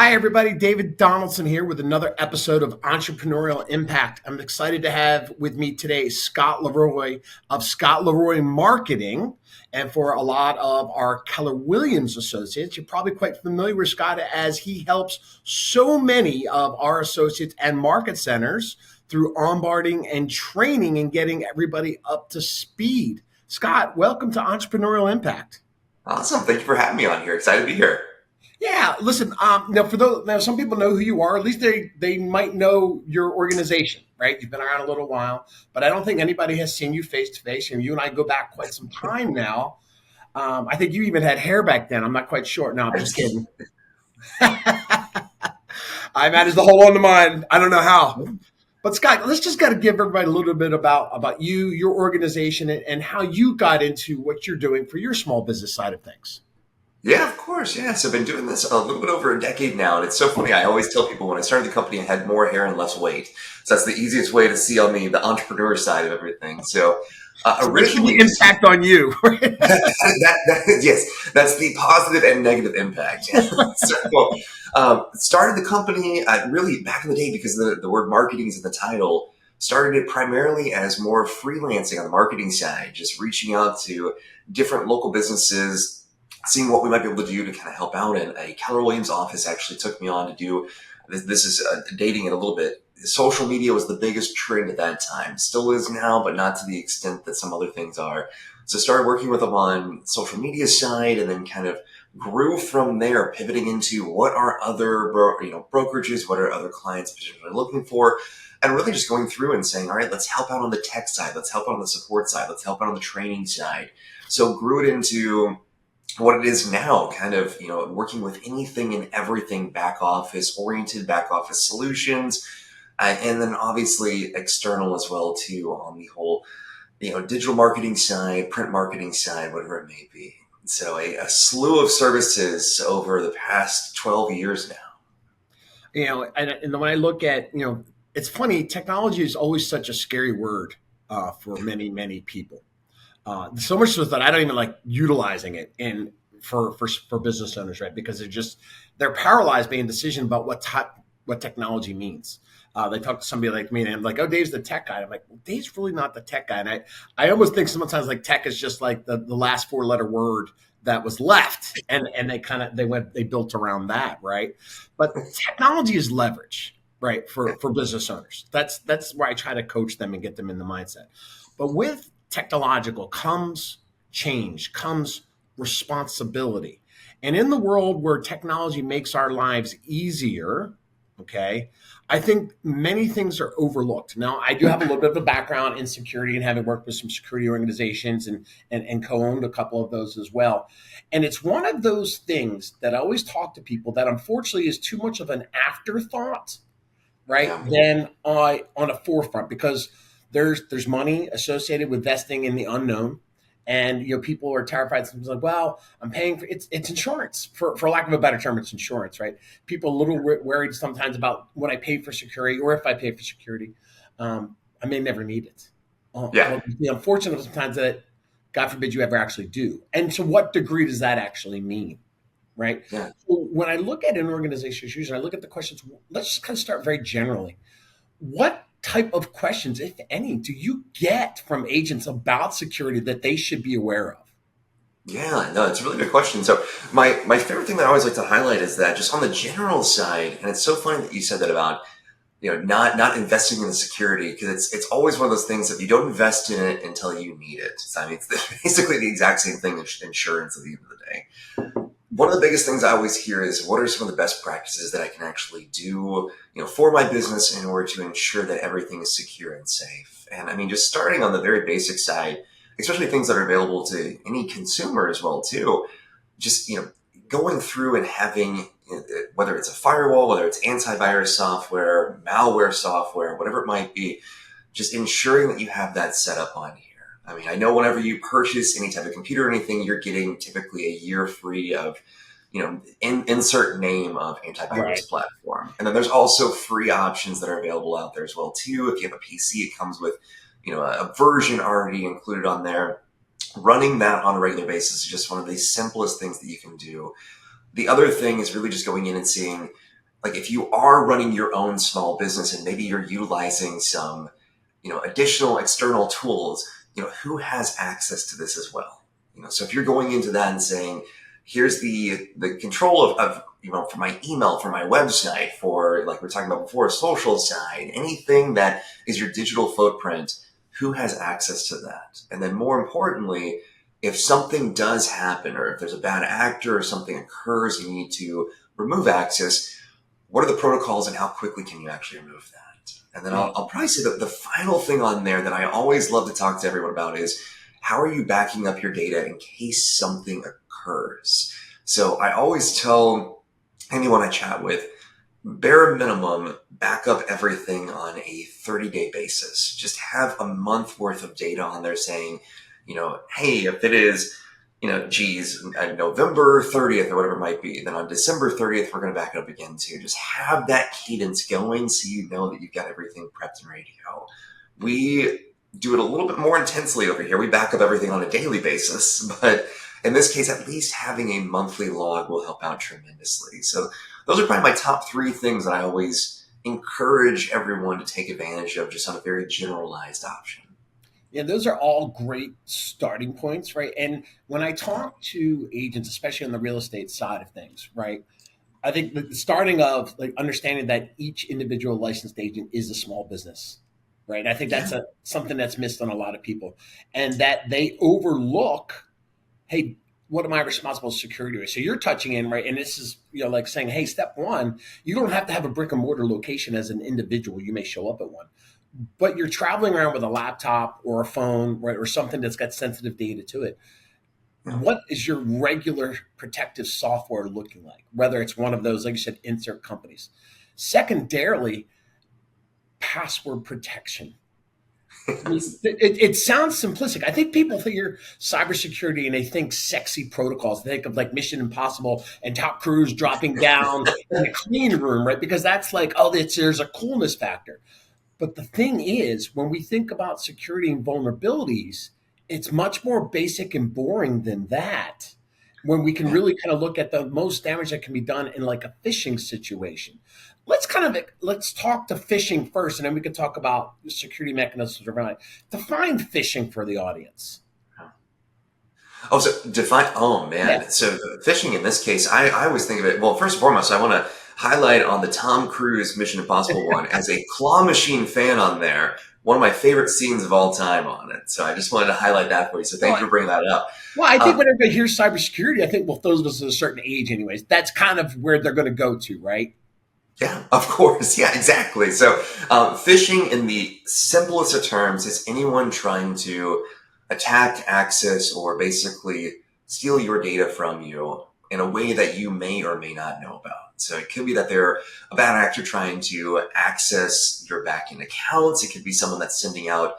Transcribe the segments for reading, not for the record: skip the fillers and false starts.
Hi, everybody. David Donaldson here with another episode of Entrepreneurial Impact. I'm excited to have with me today Scott Leroy of Scott Leroy Marketing. And for a lot of our Keller Williams associates, you're probably quite familiar with Scott as he helps so many of our associates and market centers through onboarding and training and getting everybody up to speed. Scott, welcome to Entrepreneurial Impact. Awesome. Thank you for having me on here. Excited to be here. Yeah, listen. For those now, some people know who you are. At least they might know your organization, right? You've been around a little while, but I don't think anybody has seen you face to face. And you and I go back quite some time now. I think you even had hair back then. I'm not quite sure. No, I'm just kidding. I managed to hold on to mine. I don't know how. But Scott, let's just got to give everybody a little bit about you, your organization, and how you got into what you're doing for your small business side of things. Yeah, of course. Yeah. So I've been doing this a little bit over a decade now. And it's so funny. I always tell people when I started the company, I had more hair and less weight. So that's the easiest way to see on the entrepreneur side of everything. So originally, the impact on you. Yes, that's the positive and negative impact. Started the company really back in the day because the word marketing is in the title. Started it primarily as more freelancing on the marketing side, just reaching out to different local businesses, seeing what we might be able to do to kind of help out. And a Keller Williams office actually took me on to do this is dating it a little bit. Social media was the biggest trend at that time, still is now, but not to the extent that some other things are. So started working with them on social media side, and then kind of grew from there, pivoting into what are other brokerages, what are other clients potentially looking for, and really just going through and saying, all right, let's help out on the tech side, let's help out on the support side, let's help out on the training side. So grew it into what it is now, kind of, working with anything and everything back office oriented, back office solutions, and then obviously external as well too on the whole, digital marketing side, print marketing side, whatever it may be. So a slew of services over the past 12 years now. And when I look at, it's funny, technology is always such a scary word for many, many people. So much so that I don't even like utilizing it for business owners, right? Because they're paralyzed by indecision about what technology means. They talk to somebody like me and I'm like, oh, Dave's the tech guy. I'm like, well, Dave's really not the tech guy. And I almost think sometimes like tech is just like the last 4-letter word that was left. And they built around that, right? But technology is leverage, right? For business owners. That's where I try to coach them and get them in the mindset. But with technological comes change, comes responsibility. And in the world where technology makes our lives easier, okay, I think many things are overlooked. Now, I do have a little bit of a background in security and having worked with some security organizations and co-owned a couple of those as well. And it's one of those things that I always talk to people that unfortunately is too much of an afterthought, right, than on a forefront, because there's money associated with vesting in the unknown. And people are terrified. Sometimes like, well, I'm paying for it's insurance. For lack of a better term, it's insurance, right? People are a little worried sometimes about when I pay for security or if I pay for security, I may never need it. The unfortunate sometimes that, God forbid, you ever actually do. And to what degree does that actually mean, right? Yeah. So when I look at an organization's user, I look at the questions. Let's just kind of start very generally. What type of questions, if any, do you get from agents about security that they should be aware of? Yeah, no, it's a really good question. So my favorite thing that I always like to highlight is that just on the general side, and it's so funny that you said that about, not investing in the security, because it's always one of those things that you don't invest in it until you need it. So, I mean, it's basically the exact same thing as insurance at the end of the day. One of the biggest things I always hear is, what are some of the best practices that I can actually do, for my business in order to ensure that everything is secure and safe? And I mean, just starting on the very basic side, especially things that are available to any consumer as well too, just, going through and having, whether it's a firewall, whether it's antivirus software, malware software, whatever it might be, just ensuring that you have that set up on here. I mean, I know whenever you purchase any type of computer or anything, you're getting typically a year free of, insert name of antivirus platform. And then there's also free options that are available out there as well too. If you have a PC, it comes with, a version already included on there. Running that on a regular basis is just one of the simplest things that you can do. The other thing is really just going in and seeing like if you are running your own small business and maybe you're utilizing some, additional external tools, who has access to this as well? So if you're going into that and saying, here's the control of for my email, for my website, for, like we were talking about before, social side, anything that is your digital footprint, who has access to that? And then more importantly, if something does happen, or if there's a bad actor or something occurs, you need to remove access, what are the protocols and how quickly can you actually remove that? And then I'll probably say that the final thing on there that I always love to talk to everyone about is, how are you backing up your data in case something occurs? So I always tell anyone I chat with, bare minimum, back up everything on a 30-day basis. Just have a month worth of data on there saying, hey, if it is, November 30th or whatever it might be, then on December 30th, we're going to back it up again too. Just have that cadence going so you know that you've got everything prepped and ready to go. We do it a little bit more intensely over here. We back up everything on a daily basis, but in this case, at least having a monthly log will help out tremendously. So those are probably my top 3 things that I always encourage everyone to take advantage of, just on a very generalized option. Yeah, those are all great starting points, right? And when I talk to agents, especially on the real estate side of things, right, I think the starting of like understanding that each individual licensed agent is a small business, right? I think that's something that's missed on a lot of people, and that they overlook, hey, what am I responsible for security with? So you're touching in, right? And this is, like saying, hey, step one, you don't have to have a brick and mortar location as an individual. You may show up at one, but you're traveling around with a laptop or a phone, right, or something that's got sensitive data to it. What is your regular protective software looking like? Whether it's one of those, like you said, insert companies. Secondarily, password protection. I mean, it sounds simplistic. I think people hear cybersecurity and they think sexy protocols. They think of like Mission Impossible and Top Cruise dropping down in the clean room, right? Because that's like, there's a coolness factor. But the thing is, when we think about security and vulnerabilities, it's much more basic and boring than that. When we can really kind of look at the most damage that can be done in like a phishing situation. Let's talk to phishing first, and then we can talk about the security mechanisms around it. Define phishing for the audience. Oh, so define, oh man. Yeah. So phishing in this case, I always think of it, well, first and foremost, I want to highlight on the Tom Cruise Mission Impossible one as a claw machine fan on there. One of my favorite scenes of all time on it. So I just wanted to highlight that for you. So thank you for bringing that up. Well, I think when everybody hears cybersecurity, I think, well, those of us at a certain age anyways, that's kind of where they're going to go to, right? Yeah, of course. Yeah, exactly. So phishing in the simplest of terms is anyone trying to attack, access, or basically steal your data from you in a way that you may or may not know about. So it could be that they're a bad actor trying to access your back-end accounts. It could be someone that's sending out,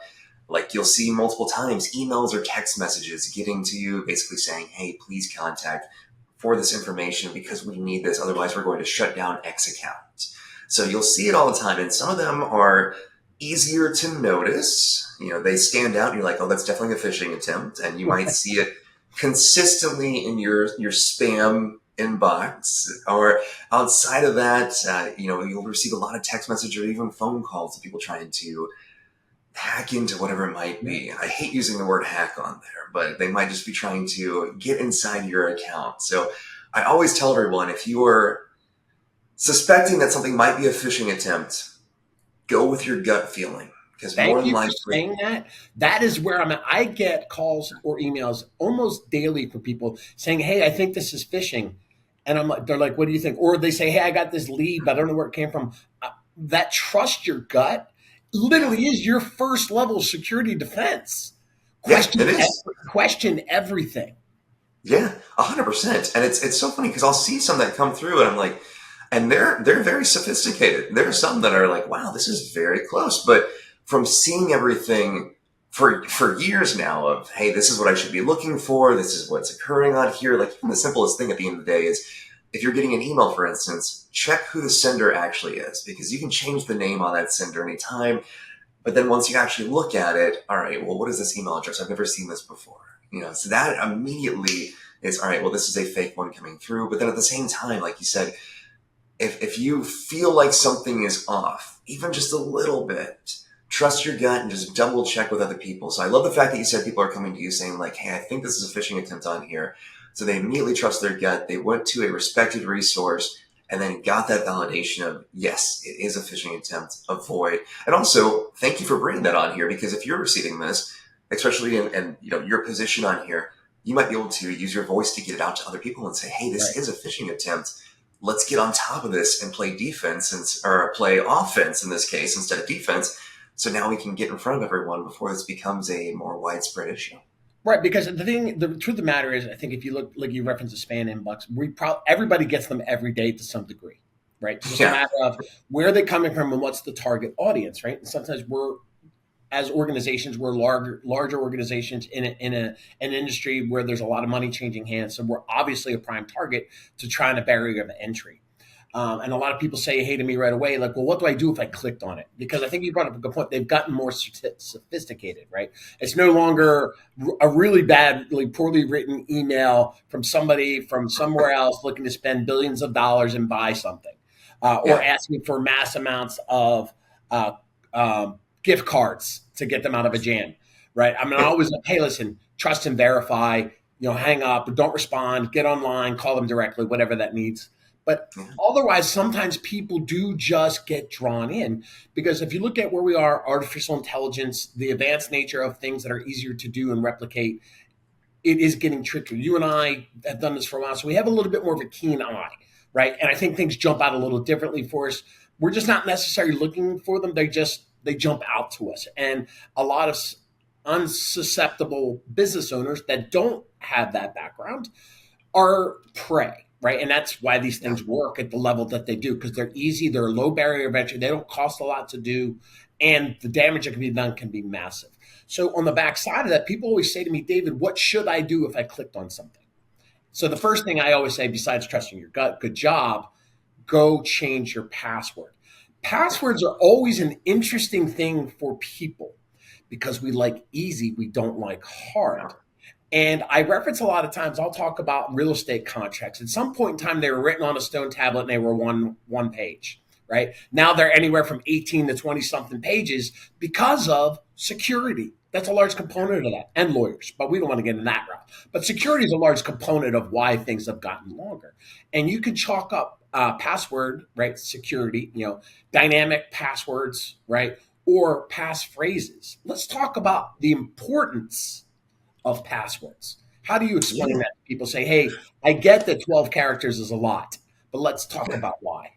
like you'll see multiple times, emails or text messages getting to you, basically saying, hey, please contact for this information because we need this. Otherwise, we're going to shut down X account. So you'll see it all the time. And some of them are easier to notice. They stand out and you're like, oh, that's definitely a phishing attempt. And you might see it consistently in your spam inbox, or outside of that, you'll receive a lot of text messages or even phone calls of people trying to hack into whatever it might be. I hate using the word hack on there, but they might just be trying to get inside your account. So I always tell everyone, if you are suspecting that something might be a phishing attempt, go with your gut feeling. Because more than likely, saying that. That is where I'm at. I get calls or emails almost daily from people saying, hey, I think this is phishing. And they're like, what do you think? Or they say, hey, I got this lead, but I don't know where it came from. That trust your gut literally is your first level of security defense. Question everything. Yeah, 100%. And it's so funny because I'll see some that come through and I'm like, and they're very sophisticated. There are some that are like, wow, this is very close. But from seeing everything for years now of, hey, this is what I should be looking for. This is what's occurring on here. Like even the simplest thing at the end of the day is if you're getting an email, for instance, check who the sender actually is, because you can change the name on that sender anytime. But then once you actually look at it, all right, well, what is this email address? I've never seen this before. So that immediately is, all right, well, this is a fake one coming through. But then at the same time, like you said, if you feel like something is off, even just a little bit, trust your gut and just double check with other people. So I love the fact that you said people are coming to you saying like, hey, I think this is a phishing attempt on here. So they immediately trust their gut. They went to a respected resource and then got that validation of, yes, it is a phishing attempt, avoid. And also, thank you for bringing that on here, because if you're receiving this, especially in your position on here, you might be able to use your voice to get it out to other people and say, hey, this is a phishing attempt. Let's get on top of this and play defense or play offense in this case instead of defense. So now we can get in front of everyone before this becomes a more widespread issue. Right, because the truth of the matter is, I think if you look, like you referenced the spam inbox, everybody gets them every day to some degree, right? It's just a matter of where they're coming from and what's the target audience, right? And sometimes as organizations, we're larger organizations in an industry where there's a lot of money changing hands, so we're obviously a prime target to try and a barrier of entry. And a lot of people say, hey, to me right away, like, well, what do I do if I clicked on it? Because I think you brought up a good point. They've gotten more sophisticated, right? It's no longer a really badly, poorly written email from somebody from somewhere else looking to spend billions of dollars and buy something, or asking for mass amounts of gift cards to get them out of a jam, right? I mean, I always like, hey, listen, trust and verify, hang up, don't respond, get online, call them directly, whatever that needs. But otherwise, sometimes people do just get drawn in, because if you look at where we are, artificial intelligence, the advanced nature of things that are easier to do and replicate, it is getting trickier. You and I have done this for a while, so we have a little bit more of a keen eye, right? And I think things jump out a little differently for us. We're just not necessarily looking for them. They jump out to us. And a lot of unsusceptible business owners that don't have that background are prey. Right. And that's why these things work at the level that they do, because they're easy. They're a low barrier of entry. They don't cost a lot to do. And the damage that can be done can be massive. So on the backside of that, people always say to me, David, what should I do if I clicked on something? So the first thing I always say, besides trusting your gut, good job, go change your password. Passwords are always an interesting thing for people because we like easy. We don't like hard. And I reference a lot of times, I'll talk about real estate contracts. At some point in time, they were written on a stone tablet and they were one page, right? Now they're anywhere from 18 to 20 something pages because of security. That's a large component of that, and lawyers, but we don't want to get in that route. But security is a large component of why things have gotten longer. And you can chalk up password, right? Security, dynamic passwords, right? Or passphrases. Let's talk about the importance of passwords. How do you explain that to people? Say, hey, I get that 12 characters is a lot, but let's talk about why.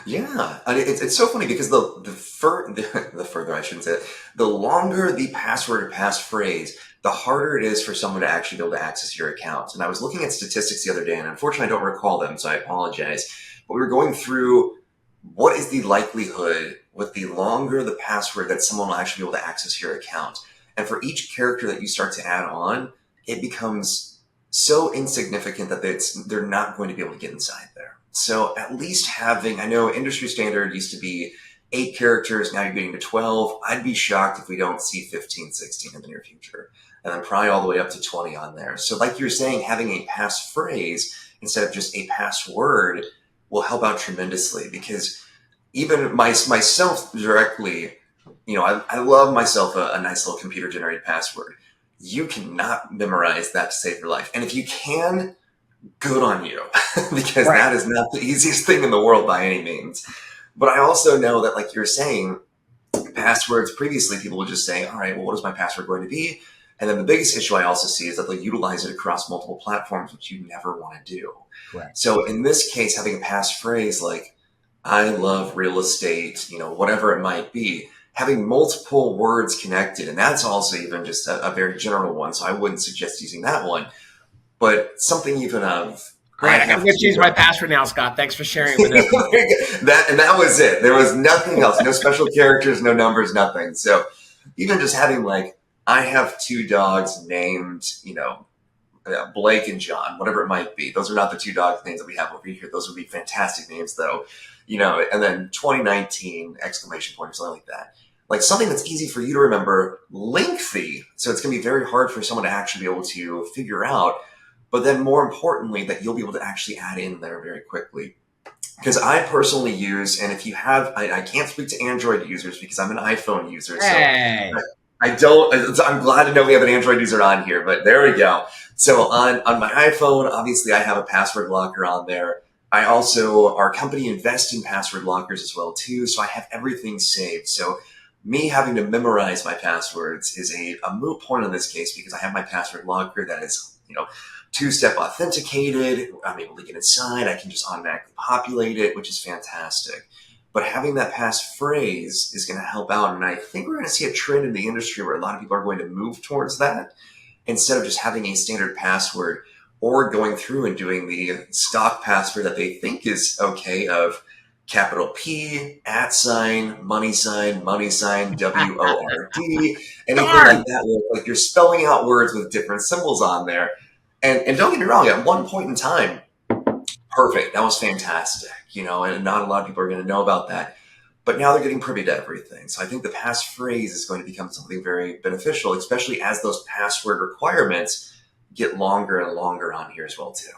Yeah, and it's so funny because the further I shouldn't say it, the longer the password or passphrase, the harder it is for someone to actually be able to access your account. And I was looking at statistics the other day, and unfortunately I don't recall them, so I apologize. But we were going through what is the likelihood with the longer the password that someone will actually be able to access your account. And for each character that you start to add on, it becomes so insignificant that they're not going to be able to get inside there. So at least having, I know industry standard used to be 8 characters, now you're getting to 12. I'd be shocked if we don't see 15, 16 in the near future. And then probably all the way up to 20 on there. So like you're saying, having a passphrase instead of just a password will help out tremendously, because even myself directly, I love myself a nice little computer-generated password. You cannot memorize that to save your life. And if you can, good on you, because that is not the easiest thing in the world by any means. But I also know that, like you're saying, passwords, previously people would just say, all right, well, what is my password going to be? And then the biggest issue I also see is that they'll utilize it across multiple platforms, which you never want to do. Correct. So in this case, having a passphrase like, I love real estate, whatever it might be, having multiple words connected, and that's also even just a very general one, so I wouldn't suggest using that one, but something even of... Great, I'm going to change my password now, Scott. Thanks for sharing it with us. that was it. There was nothing else. No special characters, no numbers, nothing. So even just having like, I have 2 dogs named, Blake and John, whatever it might be. Those are not the 2 dogs names that we have over here. Those would be fantastic names though. And then 2019 exclamation point or something like that. Like something that's easy for you to remember, lengthy. So it's going to be very hard for someone to actually be able to figure out. But then more importantly, that you'll be able to actually add in there very quickly. because I personally use, and if you have, I can't speak to Android users because I'm an iPhone user. So Hey. I don't, I'm glad to know we have an Android user on here, but there we go. So on my iPhone, obviously I have a password locker on there. I also, our company invests in password lockers as well too. So I have everything saved. So me having to memorize my passwords is a moot point in this case because I have my password locker that is, two-step authenticated. I'm able to get inside. I can just automatically populate it, which is fantastic. But having that passphrase is going to help out. And I think we're going to see a trend in the industry where a lot of people are going to move towards that instead of just having a standard password or going through and doing the stock password that they think is okay of capital P, money sign, WORD, anything like Darn. that. Like you're spelling out words with different symbols on there. And don't get me wrong, at one point in time, perfect. That was fantastic, and not a lot of people are going to know about that. But now they're getting privy to everything. So I think the passphrase is going to become something very beneficial, especially as those password requirements get longer and longer on here as well, too.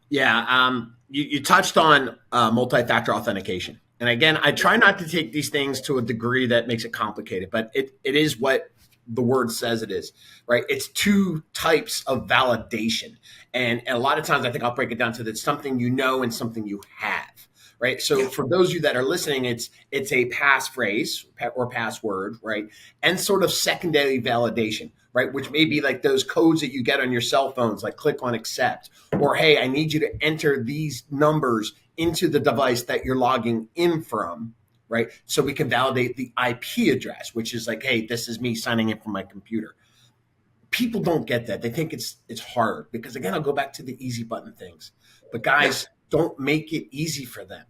Yeah. You touched on multi-factor authentication. And again, I try not to take these things to a degree that makes it complicated, but it is what the word says it is, right? It's two types of validation. And a lot of times I think I'll break it down to that something you know and something you have, right? So for those of you that are listening, it's a passphrase or password, right? And sort of secondary validation, right? Which may be like those codes that you get on your cell phones, like click on accept, or hey, I need you to enter these numbers into the device that you're logging in from, right? So we can validate the IP address, which is like, hey, this is me signing in from my computer. People don't get that. They think it's hard because, again, I'll go back to the easy button things. But guys, don't make it easy for them.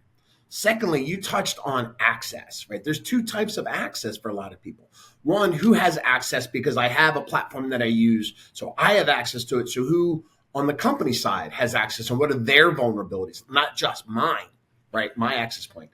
Secondly, you touched on access, right? There's two types of access for a lot of people. One, who has access because I have a platform that I use, so I have access to it. So who on the company side has access and what are their vulnerabilities? Not just mine, right? My access point.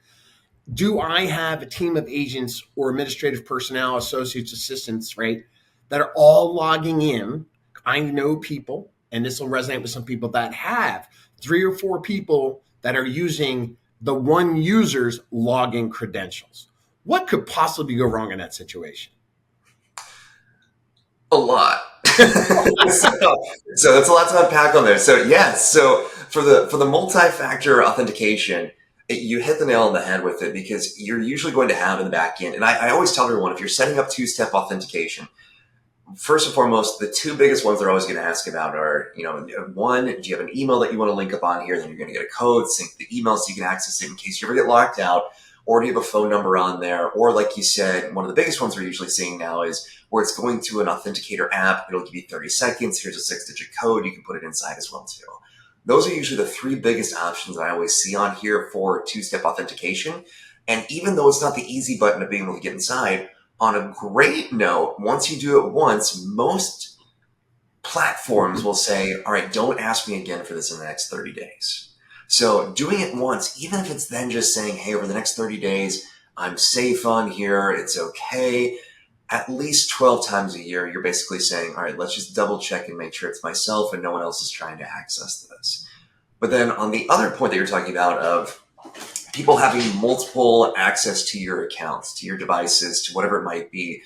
Do I have a team of agents or administrative personnel, associates, assistants, right, that are all logging in? I know people, and this will resonate with some people that have 3 or 4 people that are using the one user's login credentials. What could possibly go wrong in that situation? A lot. So that's a lot to unpack on there. So yes, so for the multi-factor authentication, you hit the nail on the head with it because you're usually going to have in the back end. And I always tell everyone, if you're setting up two-step authentication, first and foremost, the two biggest ones they're always going to ask about are, one, do you have an email that you want to link up on here? Then you're going to get a code, sync the email so you can access it in case you ever get locked out. Or do you have a phone number on there? Or like you said, one of the biggest ones we're usually seeing now is where it's going to an authenticator app. It'll give you 30 seconds. Here's a 6-digit code. You can put it inside as well too. Those are usually the 3 biggest options I always see on here for two-step authentication. And even though it's not the easy button of being able to get inside, on a great note, once you do it once, most platforms will say, all right, don't ask me again for this in the next 30 days. So doing it once, even if it's then just saying, hey, over the next 30 days, I'm safe on here, it's okay. At least 12 times a year, you're basically saying, all right, let's just double check and make sure it's myself and no one else is trying to access this. But then on the other point that you're talking about of people having multiple access to your accounts, to your devices, to whatever it might be,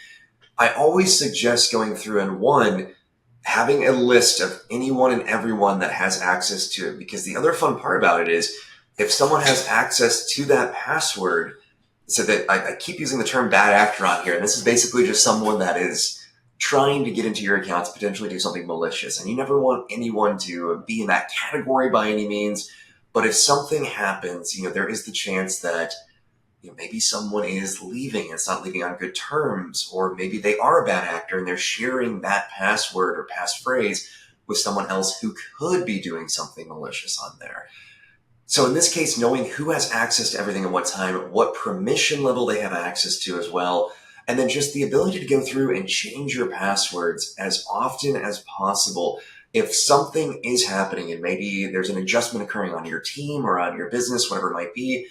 I always suggest going through and one, having a list of anyone and everyone that has access to it. Because the other fun part about it is if someone has access to that password, so that I keep using the term bad actor on here, and this is basically just someone that is trying to get into your accounts, potentially do something malicious. And you never want anyone to be in that category by any means. But if something happens, there is the chance that maybe someone is leaving. It's not leaving on good terms, or maybe they are a bad actor and they're sharing that password or passphrase with someone else who could be doing something malicious on there. So in this case, knowing who has access to everything at what time, what permission level they have access to as well, and then just the ability to go through and change your passwords as often as possible. If something is happening and maybe there's an adjustment occurring on your team or on your business, whatever it might be,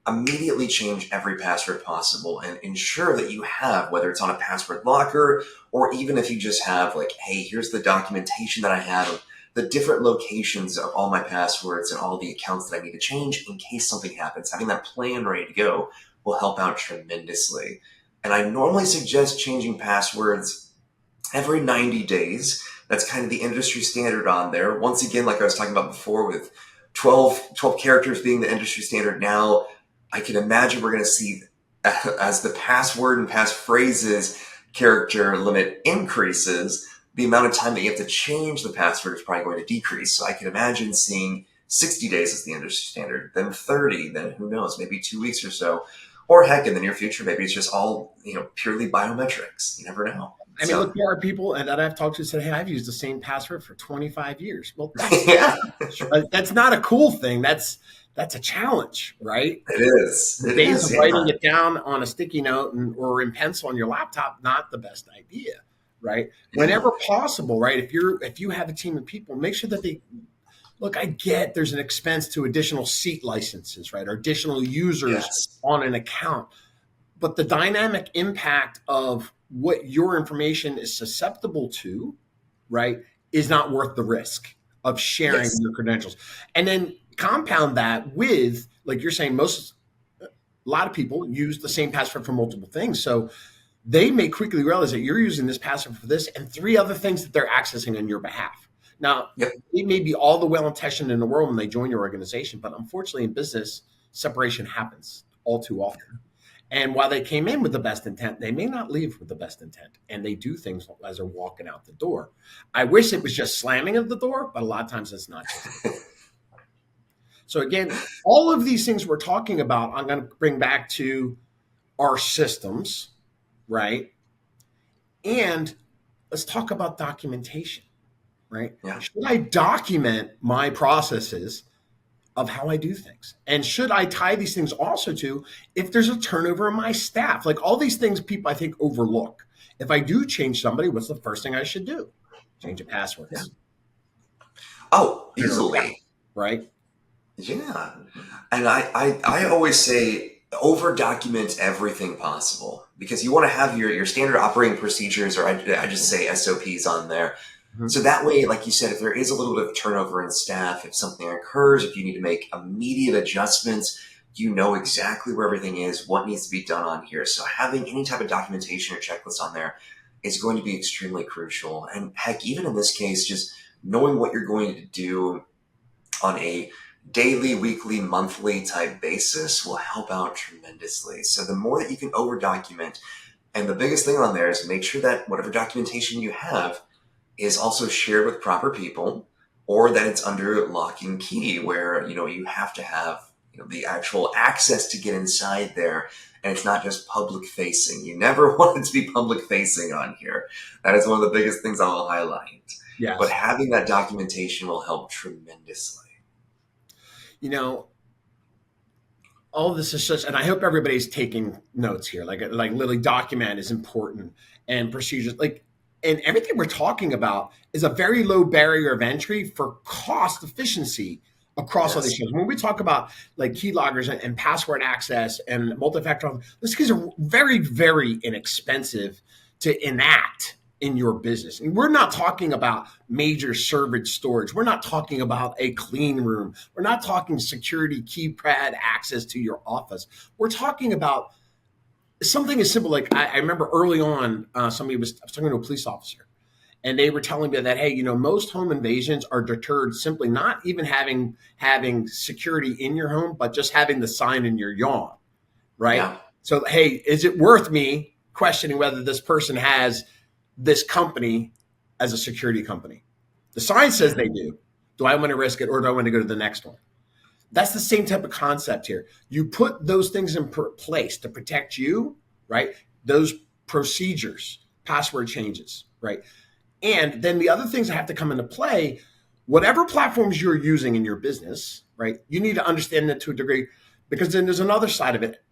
immediately change every password possible and ensure that you have, whether it's on a password locker or even if you just have like, hey, here's the documentation that I have of the different locations of all my passwords and all the accounts that I need to change in case something happens. Having that plan ready to go will help out tremendously. And I normally suggest changing passwords every 90 days. That's kind of the industry standard on there. Once again, like I was talking about before, with 12 characters being the industry standard now, I can imagine we're going to see, as the password and passphrases character limit increases, the amount of time that you have to change the password is probably going to decrease. So I can imagine seeing 60 days as the industry standard, then 30, then who knows, maybe 2 weeks or so. Or heck, in the near future, maybe it's just all, purely biometrics. You never know. I mean, look, there are people that I've talked to said, hey, I've used the same password for 25 years. Well, that's not a cool thing. That's a challenge, right? It is. The days of writing it down on a sticky note or in pencil on your laptop, not the best idea, right? Whenever possible, right? If you have a team of people, make sure that look, I get there's an expense to additional seat licenses, right? Or additional users on an account. But the dynamic impact of what your information is susceptible to, right, is not worth the risk of sharing your credentials. And then compound that with, like you're saying, a lot of people use the same password for multiple things. So they may quickly realize that you're using this password for this and 3 other things that they're accessing on your behalf. Now, it may be all the well-intentioned in the world when they join your organization, but unfortunately in business, separation happens all too often. And while they came in with the best intent, they may not leave with the best intent. And they do things as they're walking out the door. I wish it was just slamming of the door, but a lot of times it's not. So again, all of these things we're talking about, I'm going to bring back to our systems, right? And let's talk about documentation, right? Yeah. Should I document my processes of how I do things? And should I tie these things also to if there's a turnover in my staff? Like all these things people, I think, overlook. If I do change somebody, what's the first thing I should do? Change a password. Yeah. Oh, easily. Right? Yeah. And I always say over-document everything possible, because you want to have your standard operating procedures, or I just say SOPs on there. So that way, like you said, if there is a little bit of turnover in staff, if something occurs, if you need to make immediate adjustments, you know exactly where everything is, what needs to be done on here. So having any type of documentation or checklist on there is going to be extremely crucial. And heck, even in this case, just knowing what you're going to do on a daily, weekly, monthly type basis will help out tremendously. So the more that you can over document, and the biggest thing on there is make sure that whatever documentation you have is also shared with proper people, or that it's under lock and key where, you have to have, the actual access to get inside there. And it's not just public facing. You never want it to be public facing on here. That is one of the biggest things I will highlight. Yes. But having that documentation will help tremendously. All of this is such, and I hope everybody's taking notes here. Like literally document is important, and procedures, and everything we're talking about is a very low barrier of entry for cost efficiency across all these things. When we talk about like keyloggers and password access and multi-factor, those things are very, very inexpensive to enact in your business. And we're not talking about major server storage. We're not talking about a clean room. We're not talking security keypad access to your office. We're talking about something as simple. Like I remember early on, I was talking to a police officer, and they were telling me that, hey, most home invasions are deterred simply not even having security in your home, but just having the sign in your yard, right? Yeah. So, hey, is it worth me questioning whether this person has this company as a security company? The sign says they do. Do I want to risk it, or do I want to go to the next one? That's the same type of concept here. You put those things in place to protect you, right? Those procedures, password changes, right? And then the other things that have to come into play, whatever platforms you're using in your business, right? You need to understand that to a degree, because then there's another side of it.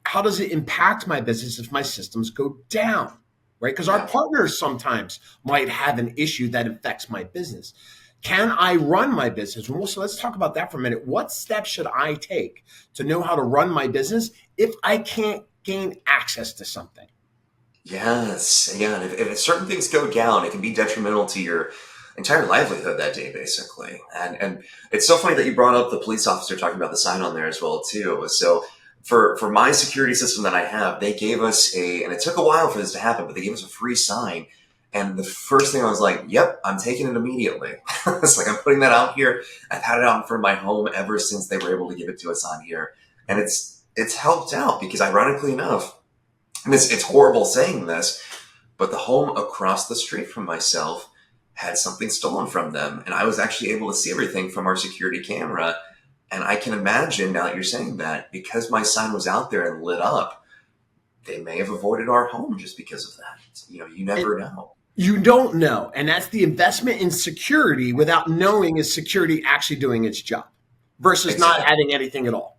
How does it impact my business if my systems go down, right? Because our partners sometimes might have an issue that affects my business. Can I run my business? So let's talk about that for a minute. What steps should I take to know how to run my business if I can't gain access to something? Yes. Yeah. And if certain things go down, it can be detrimental to your entire livelihood that day, basically. And it's so funny that you brought up the police officer talking about the sign on there as well, too. So for my security system that I have, they gave us and it took a while for this to happen, but they gave us a free sign. And the first thing I was like, yep, I'm taking it immediately. It's like, I'm putting that out here. I've had it out in front of my home ever since they were able to give it to us on here. And it's helped out because, ironically enough, and it's horrible saying this, but the home across the street from myself had something stolen from them. And I was actually able to see everything from our security camera. And I can imagine, now that you're saying that, because my sign was out there and lit up, they may have avoided our home just because of that. You never know. You don't know. And that's the investment in security without knowing, is security actually doing its job versus not adding anything at all.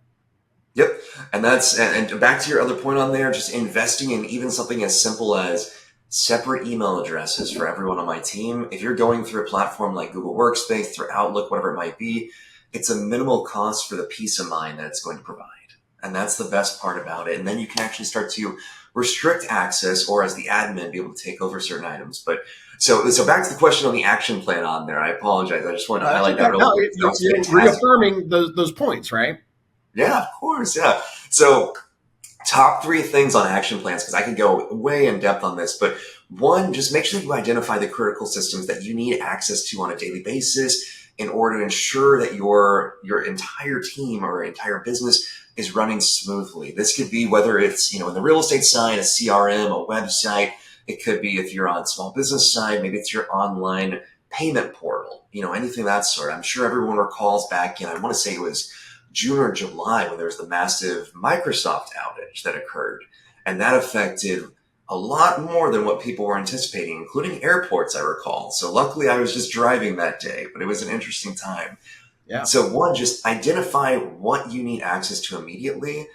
Yep. And and back to your other point on there, just investing in even something as simple as separate email addresses for everyone on my team. If you're going through a platform like Google Workspace, through Outlook, whatever it might be, it's a minimal cost for the peace of mind that it's going to provide. And that's the best part about it. And then you can actually start to restrict access, or as the admin, be able to take over certain items. But so back to the question on the action plan on there. I apologize. I just wanted to highlight that. No, you're reaffirming those points, right? Yeah, of course. Yeah. So top 3 things on action plans, because I could go way in depth on this, but one, just make sure you identify the critical systems that you need access to on a daily basis in order to ensure that your entire team or entire business is running smoothly. This could be whether it's, in the real estate side, a CRM, a website. It could be, if you're on small business side, maybe it's your online payment portal, anything of that sort. I'm sure everyone recalls back in, I want to say it was June or July, when there was the massive Microsoft outage that occurred. And that affected a lot more than what people were anticipating, including airports, I recall. So luckily I was just driving that day, but it was an interesting time. Yeah. So one, just identify what you need access to immediately.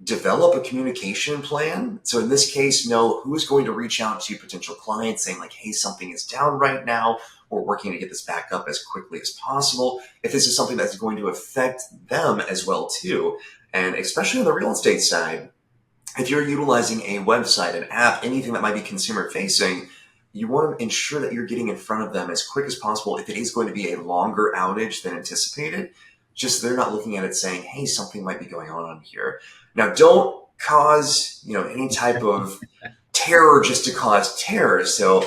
Develop a communication plan. So in this case, know who's going to reach out to potential clients saying like, hey, something is down right now. We're working to get this back up as quickly as possible. If this is something that's going to affect them as well too, and especially on the real estate side, if you're utilizing a website, an app, anything that might be consumer facing, you want to ensure that you're getting in front of them as quick as possible. If it is going to be a longer outage than anticipated, just so they're not looking at it saying, hey, something might be going on here. Now, don't cause, any type of terror just to cause terror. So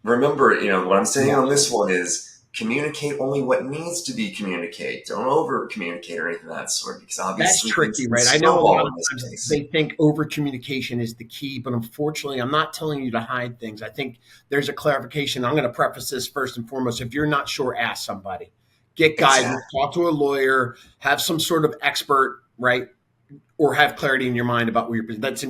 remember, what I'm saying on this one is communicate only what needs to be communicated. Don't over communicate or anything of that sort, because obviously that's tricky, right? I know a lot of times they think over communication is the key, but unfortunately, I'm not telling you to hide things. I think there's a clarification. I'm going to preface this first and foremost. If you're not sure, ask somebody. Get guidance, talk to a lawyer, have some sort of expert, right? Or have clarity in your mind about where you're presenting. That's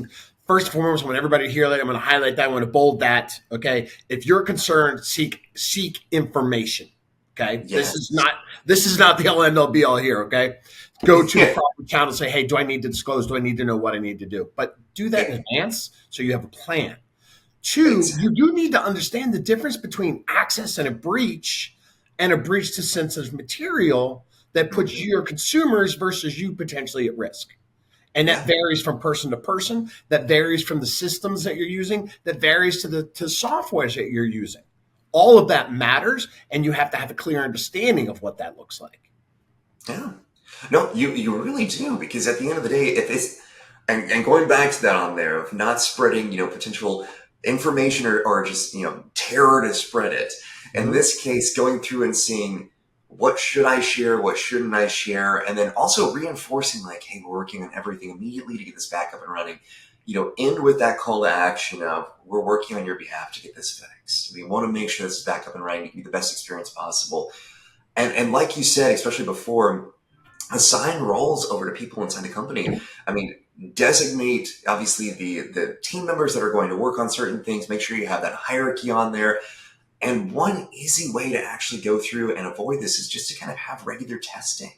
first and foremost. I want everybody to hear that. I'm going to highlight that. I want to bold that. Okay. If you're concerned, seek information. Okay. Yes. This is not the all end all be all here. Okay. Go to the proper channel and say, hey, do I need to disclose? Do I need to know what I need to do? But do that in advance so you have a plan. 2, you do need to understand the difference between access and a breach to sensitive material that puts your consumers versus you potentially at risk. And that varies from person to person. That varies from the systems that you're using. That varies to the softwares that you're using. All of that matters, and you have to have a clear understanding of what that looks like. Yeah. No, you really do, because at the end of the day, if it's and going back to that on there of not spreading, potential information or just, terror to spread it. In this case, going through and seeing what should I share, what shouldn't I share, and then also reinforcing like, hey, we're working on everything immediately to get this back up and running. End with that call to action of we're working on your behalf to get this fixed. We want to make sure this is back up and running to give you the best experience possible. And like you said, especially before, assign roles over to people inside the company. I mean, designate obviously the team members that are going to work on certain things. Make sure you have that hierarchy on there. And one easy way to actually go through and avoid this is just to kind of have regular testing.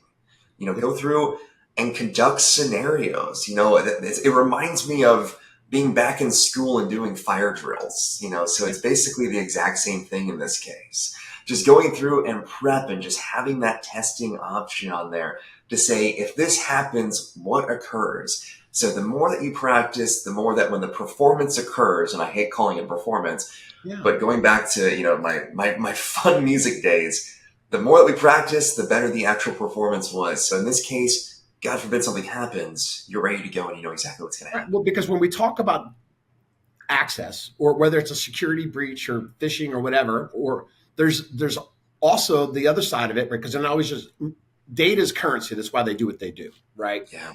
Go through and conduct scenarios. It reminds me of being back in school and doing fire drills. So it's basically the exact same thing in this case. Just going through and prep and just having that testing option on there to say, if this happens, what occurs? So the more that you practice, the more that when the performance occurs, and I hate calling it performance, but going back to, my fun music days, the more that we practice, the better the actual performance was. So in this case, God forbid something happens, you're ready to go and you know exactly what's going to happen. Well, because when we talk about access, or whether it's a security breach or phishing or whatever, or there's also the other side of it, right? Because then always just data is currency. That's why they do what they do, right? Yeah.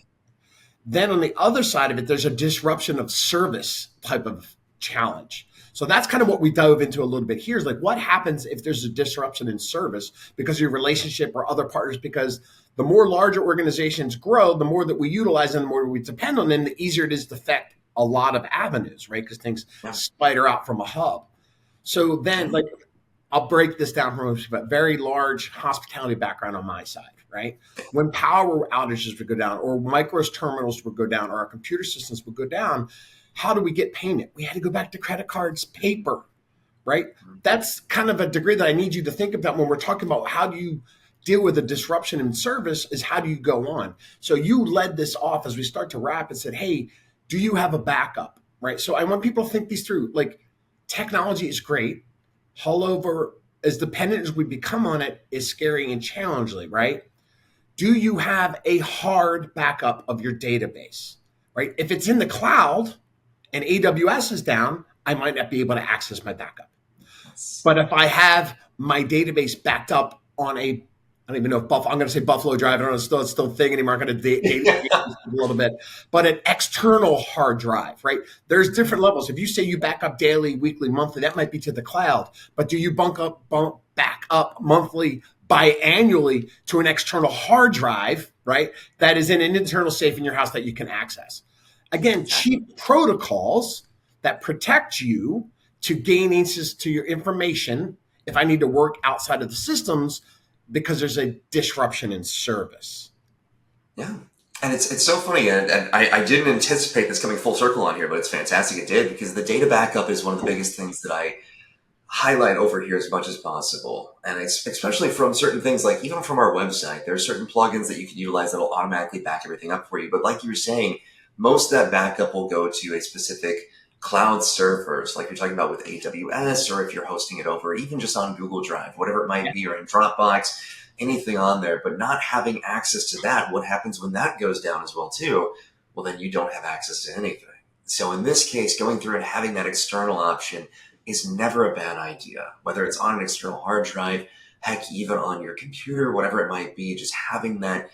Then on the other side of it, there's a disruption of service type of challenge. So that's kind of what we dove into a little bit here, is like, what happens if there's a disruption in service because of your relationship or other partners? Because the more larger organizations grow, the more that we utilize them, the more we depend on them, the easier it is to affect a lot of avenues, right? Because things spider out from a hub. So then, like, I'll break this down from a very large hospitality background on my side, right? When power outages would go down, or micros terminals would go down, or our computer systems would go down, how do we get payment? We had to go back to credit cards, paper, right? That's kind of a degree that I need you to think about when we're talking about how do you deal with a disruption in service, is how do you go on? So you led this off as we start to wrap and said, hey, do you have a backup, right? So I want people to think these through. Like, technology is great. However, as dependent as we become on it is scary and challenging, right? Do you have a hard backup of your database, right? If it's in the cloud and AWS is down, I might not be able to access my backup. But if I have my database backed up on I don't even know if I'm going to say Buffalo Drive. I don't know, it's still a thing anymore. I'm going to date a little bit, but an external hard drive, right? There's different levels. If you say you back up daily, weekly, monthly, that might be to the cloud. But do you back up monthly, biannually to an external hard drive, right? That is in an internal safe in your house that you can access. Again, cheap protocols that protect you to gain access to your information if I need to work outside of the systems, because there's a disruption in service. Yeah. And it's so funny. And I didn't anticipate this coming full circle on here, but it's fantastic it did, because the data backup is one of the biggest things that I highlight over here as much as possible. And it's especially from certain things, like even from our website, there are certain plugins that you can utilize that will automatically back everything up for you. But like you were saying, most of that backup will go to a specific cloud servers, like you're talking about with AWS, or if you're hosting it over even just on Google Drive, whatever it might be, or in Dropbox, anything on there. But not having access to that, what happens when that goes down as well too? Well, then you don't have access to anything. So in this case, going through and having that external option is never a bad idea, whether it's on an external hard drive, heck, even on your computer, whatever it might be. Just having that,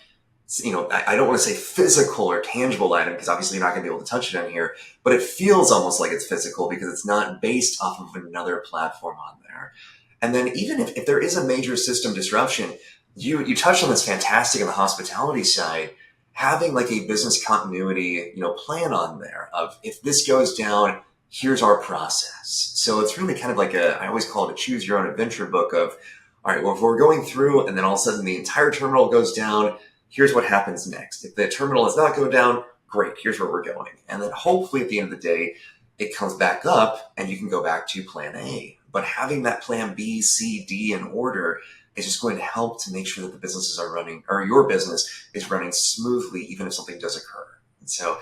I don't want to say physical or tangible item, because obviously you're not going to be able to touch it on here, but it feels almost like it's physical because it's not based off of another platform on there. And then even if there is a major system disruption, you touched on this fantastic on the hospitality side, having like a business continuity, plan on there of, if this goes down, here's our process. So it's really kind of like I always call it a choose your own adventure book of, all right, well, if we're going through and then all of a sudden the entire terminal goes down, here's what happens next. If the terminal does not go down, great, here's where we're going. And then hopefully at the end of the day, it comes back up and you can go back to plan A. But having that plan B, C, D in order is just going to help to make sure that the businesses are running, or your business is running smoothly, even if something does occur. And so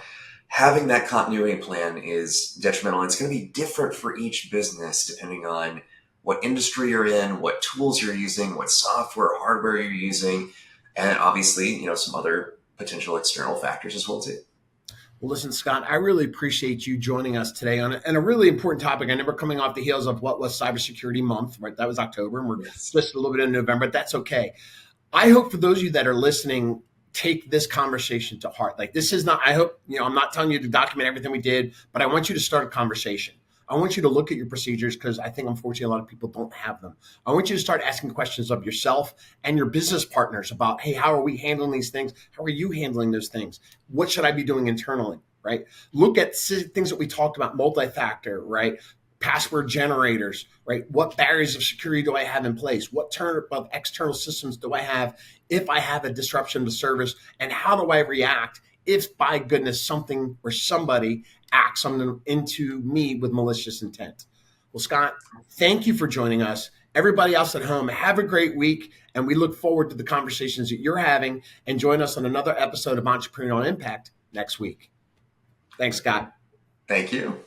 having that continuity plan is detrimental. And it's going to be different for each business depending on what industry you're in, what tools you're using, what software or hardware you're using, and obviously, some other potential external factors as well too. Well, listen, Scott, I really appreciate you joining us today on a really important topic. I know we're coming off the heels of what was Cybersecurity Month, right? That was October, and we're just a little bit in November, but that's okay. I hope for those of you that are listening, take this conversation to heart. Like, this is not, I hope, I'm not telling you to document everything we did, but I want you to start a conversation. I want you to look at your procedures, because I think, unfortunately, a lot of people don't have them. I want you to start asking questions of yourself and your business partners about, hey, how are we handling these things? How are you handling those things? What should I be doing internally, right? Look at things that we talked about, multi-factor, right? Password generators, right? What barriers of security do I have in place? What turn of external systems do I have if I have a disruption to service? And how do I react if, by goodness, something or somebody acts something into me with malicious intent? Well, Scott, thank you for joining us. Everybody else at home, have a great week, and we look forward to the conversations that you're having, and join us on another episode of Entrepreneurial Impact next week. Thanks, Scott. Thank you.